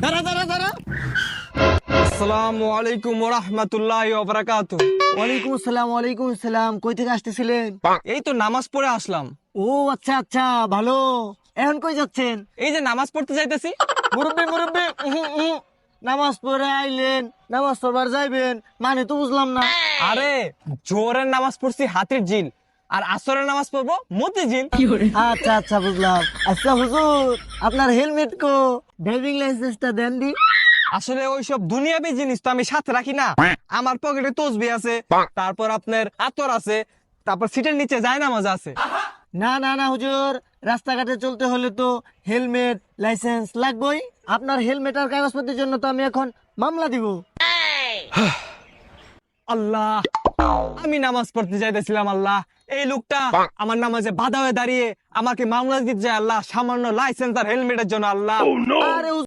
দাঁড়া দাঁড়া দাঁড়া। আসসালামু আলাইকুম ওয়া রাহমাতুল্লাহি ওয়া বারাকাতুহু। ওয়ালাইকুম আসসালাম, ওয়ালাইকুম আসসালাম। কই থেকে আসতেছিলেন? এই তো নামাজ পড়ে আসলাম। ও আচ্ছা আচ্ছা, ভালো। এখন কই যাচ্ছেন? এই যে নামাজ পড়তে যাইতেছি। মুরব্বি মুরব্বি, নামাজ পড়ে আইলেন, নামাজ পড়বার যাইবেন, মানে তো বুঝলাম না। আরে জোহরের নামাজ পড়ছি হাতির জিল, আর আসরের নামাজ পড়বো মতি জিল। আচ্ছা আচ্ছা, বুঝলাম। আচ্ছা হুজুর, আপনার হেলমেট কো? ড্রাইভিং লাইসেন্সটা দেন দি। আসলে ওইসব দুনিয়াবি জিনিস তো আমি সাথে রাখি না। আমার পকেটে তসবি আছে, তারপর আপনার আতর আছে, তারপর সিটের নিচে জায়নামাজ আছে। না না না হুজুর, রাস্তাঘাটে চলতে হলে তো হেলমেট লাইসেন্স লাগবেই। আপনার হেলমেট আর কাগজপত্রের জন্য তো আমি এখন মামলা দিব। আল্লাহ, আমি নামাজ পড়তে যাইতেছিলাম, আল্লাহ এই লোকটা আমার নামাজে বাধা হয়ে দাঁড়িয়ে আমাকে মামলা দিতে যায়। আল্লাহ, সামান্য লাইসেন্স আর হেলমেটের জন্য। আল্লাহ আরে